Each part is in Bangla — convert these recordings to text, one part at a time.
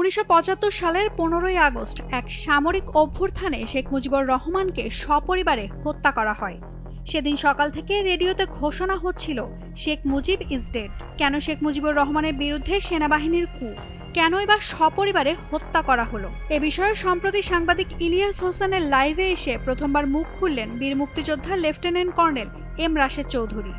১৯৭৫ সালের ১৫ই আগস্ট এক সামরিক অভ্যুত্থানে শেখ মুজিবুর রহমানকে সপরিবারে হত্যা করা হয়। সেদিন সকাল থেকে রেডিওতে ঘোষণা হচ্ছিল শেখ মুজিব ইজ ডেড। কেন শেখ মুজিবুর রহমানের বিরুদ্ধে সেনাবাহিনীর কূ, কেনই বা সপরিবারে হত্যা করা হলো, এ বিষয়ে সম্প্রতি সাংবাদিক ইলিয়াস হোসেনের লাইভে এসে প্রথমবার মুখ খুললেন বীর মুক্তিযোদ্ধা lieutenant colonel M Rashed Chowdhury.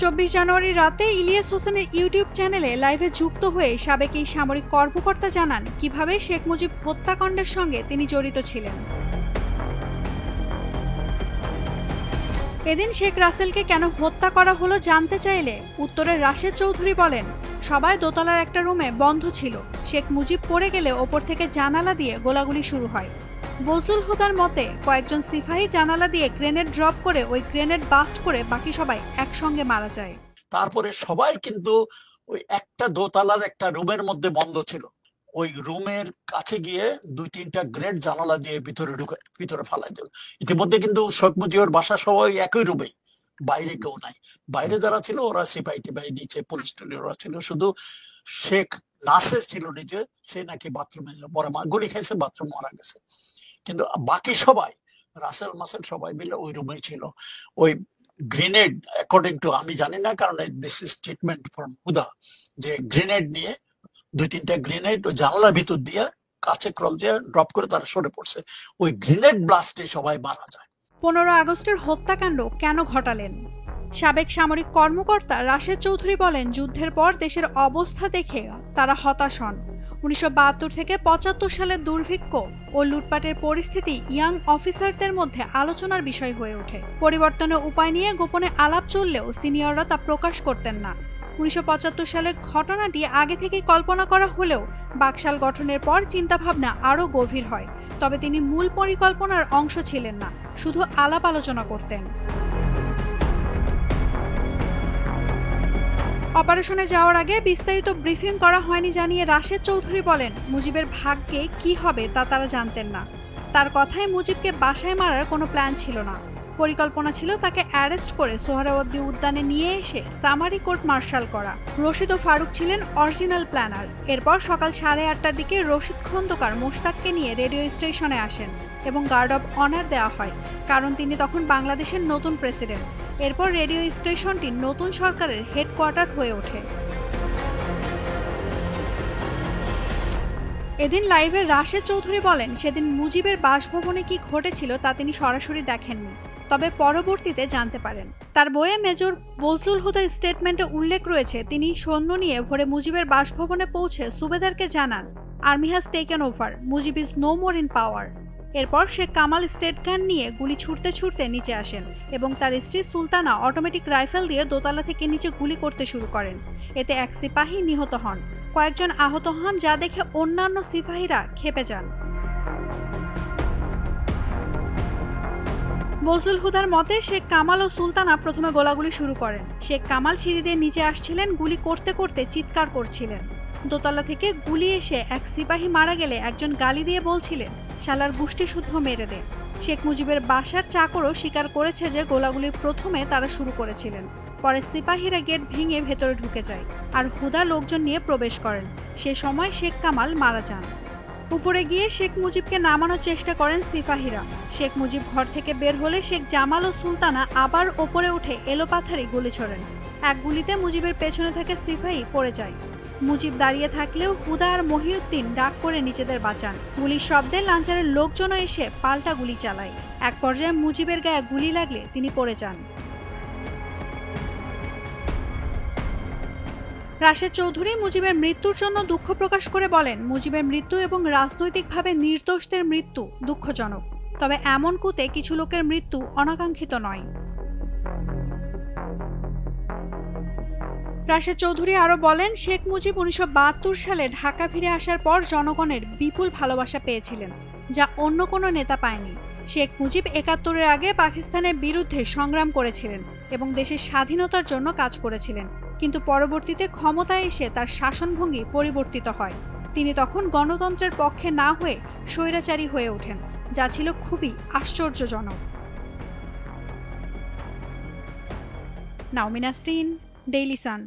২৪ জানুয়ারি রাতে ইলিয়াস হোসেনের ইউটিউব চ্যানেলে লাইভে যুক্ত হয়ে সাবেক এই সামরিক কর্মকর্তা জানান কিভাবে শেখ মুজিব হত্যাকাণ্ডের সঙ্গে তিনি জড়িত ছিলেন। এদিন শেখ রাসেলকে কেন হত্যা করা হলো জানতে চাইলে উত্তরে রাশেদ চৌধুরী বলেন, সবাই দোতলার একটা রুমে বন্ধ ছিল। শেখ মুজিব পড়ে গেলে ওপর থেকে জানালা দিয়ে গোলাগুলি শুরু হয়। বজলুল হুদার মতে কয়েকজন সিপাহী জানালা দিয়ে গ্রেনেড ড্রপ করে ওই গ্রেনেড বাস্ট করে বাকি সবাই একসঙ্গে মারা যায়। তারপরে সবাই কিন্তু ওই একটা দোতলার একটা রুমের মধ্যে বন্ধ ছিল। ওই রুমের কাছে গিয়ে ২-৩টা গ্রেনেড জানালা দিয়ে ভিতরে ফালাই দিল। ইতিমধ্যে কিন্তু শেখ মুজিবের বাসা সবাই একই রুমেই, বাইরে কেউ নাই। বাইরে যারা ছিল ওরা সিপাহী টিপাহী, নিচে পুলিশ টুলি ওরা ছিল। শুধু শেখ নাসের ছিল নিচে, সে নাকি বাথরুমে গুলি খাইছে, বাথরুম মারা গেছে। কিন্তু বাকি সবাই রাসেল মাসেল সবাই মিলে ওই রুমে ছিল। ওই গ্রেনেড অ্যাকর্ডিং টু, আমি জানি না কারণ দিস ইজ স্টেটমেন্ট ফ্রম হুদা, যে গ্রেনেড নিয়ে ২-৩টা গ্রেনেড ওই জানালার ভিতর দিয়ে কাছে ক্রল দিয়ে ড্রপ করে তারা সরে পড়ছে। ওই গ্রেনেড ব্লাস্টে সবাই মারা যায়। ১৫ আগস্টের হত্যাকাণ্ড কেন ঘটালেন? সাবেক সামরিক কর্মকর্তা রাশেদ চৌধুরী বলেন, যুদ্ধের পর দেশের অবস্থা দেখে তারা হতাশ হন। ১৯৭২ থেকে ৭৫ সালের দুর্ভিক্ষ ও লুটপাটের পরিস্থিতি ইয়াং অফিসারদের মধ্যে আলোচনার বিষয় হয়ে ওঠে। পরিবর্তনের উপায় নিয়ে গোপনে আলাপ চললেও সিনিয়ররা তা প্রকাশ করতেন না। ১৯৭৫ সালের ঘটনাটি আগে থেকে কল্পনা করা হলেও বাকশাল গঠনের পর চিন্তাভাবনা আরও গভীর হয়। তবে তিনি মূল পরিকল্পনার অংশ ছিলেন না, শুধু আলাপ আলোচনা করতেন। অপারেশনে যাওয়ার আগে বিস্তারিত ব্রিফিং করা হয়নি জানিয়ে রাশেদ চৌধুরী বলেন, মুজিবের ভাগ্যে কি হবে তা তারা জানতেন না। তার কথায় মুজিবকে বাসায় মারার কোনো প্ল্যান ছিল না। পরিকল্পনা ছিল তাকে অ্যারেস্ট করে সোহরাওয়ার্দী উদ্যানে নিয়ে এসে সামারি কোর্ট মার্শাল করা। রশিদ ও ফারুক ছিলেন অরিজিনাল প্ল্যানার। এরপর সকাল 8:30টার দিকে রশিদ খন্দকার মোশতাককে নিয়ে রেডিও স্টেশনে আসেন এবং গার্ড অব অনার দেওয়া হয়, কারণ তিনি তখন বাংলাদেশের নতুন প্রেসিডেন্ট। এরপর রেডিও স্টেশনটি নতুন সরকারের হেডকোয়ার্টার হয়ে ওঠে। এদিন লাইভে রাশেদ চৌধুরী বলেন, সেদিন মুজিবের বাসভবনে কি ঘটেছিল তা তিনি সরাসরি দেখেননি, তবে পরবর্তীতে জানতে পারেন। তার বইয়ে মেজর বজলুল হুদার স্টেটমেন্টে উল্লেখ রয়েছে, তিনি সৈন্য নিয়ে ভোরে মুজিবের বাসভবনে পৌঁছে সুবেদারকে জানান, army has taken over, Mujib is no more in power. এরপর শেখ কামাল স্টেট গান নিয়ে গুলি ছুটতে ছুটতে নিচে আসেন এবং তার স্ত্রী সুলতানা অটোমেটিক রাইফেল দিয়ে দোতলা থেকে নিচে গুলি করতে শুরু করেন। এতে এক সিপাহী নিহত হন, কয়েকজন আহত হন, যা দেখে অন্যান্য সিপাহীরা ক্ষেপে যান। বজলুল হুদার মতে শেখ কামাল ও সুলতানা প্রথমে গোলাগুলি শুরু করেন। শেখ কামাল সিঁড়ি দিয়ে নিচে আসছিলেন, গুলি করতে করতে চিৎকার করছিলেন। দোতলা থেকে গুলি এসে এক সিপাহী মারা গেলে একজন গালি দিয়ে বলছিলেন, শালার গুষ্টি শুদ্ধ মেরে দে। শেখ মুজিবের বাসার চাকরও স্বীকার করেছে যে গোলাগুলির প্রথমে তারা শুরু করেছিলেন। পরে সিপাহীরা গেট ভেঙে ভেতরে ঢুকে যায় আর হুদা লোকজন নিয়ে প্রবেশ করেন। সে সময় শেখ কামাল মারা যান। উপরে গিয়ে শেখ মুজিবকে নামানোর চেষ্টা করেন সিপাহীরা। শেখ মুজিব ঘর থেকে বের হলে শেখ জামাল ও সুলতানা আবার ওপরে উঠে এলোপাথারি গুলি ছোড়েন। এক গুলিতে মুজিবের পেছনে থেকে সিপাহী পড়ে যায়। মুজিব দাঁড়িয়ে থাকলেও হুদা আর মহিউদ্দিন ডাক করে নিজেদের বাঁচান। গুলির শব্দে লাঞ্চারের লোকজনও এসে পাল্টা গুলি চালায়। এক পর্যায়ে মুজিবের গায়ে গুলি লাগলে তিনি পড়ে যান। রাশেদ চৌধুরী মুজিবের মৃত্যুর জন্য দুঃখ প্রকাশ করে বলেন, মুজিবের মৃত্যু এবং রাজনৈতিকভাবে নির্দোষদের মৃত্যু দুঃখজনক, তবে এমন কুতে কিছু লোকের মৃত্যু অনাকাঙ্ক্ষিত নয়। রাশেদ চৌধুরী আরও বলেন, শেখ মুজিব ১৯৭২ সালে ঢাকা ফিরে আসার পর জনগণের বিপুল ভালোবাসা পেয়েছিলেন, যা অন্য কোনো নেতা পায়নি। শেখ মুজিব ৭১-এর আগে পাকিস্তানের বিরুদ্ধে সংগ্রাম করেছিলেন এবং দেশের স্বাধীনতার জন্য কাজ করেছিলেন, কিন্তু পরবর্তীতে ক্ষমতায় এসে তার শাসনভঙ্গি পরিবর্তিত হয়। তিনি তখন গণতন্ত্রের পক্ষে না হয়ে স্বৈরাচারী হয়ে ওঠেন, যা ছিল খুবই আশ্চর্যজনক। নাওমিন নাসরিন, ডেইলি সান।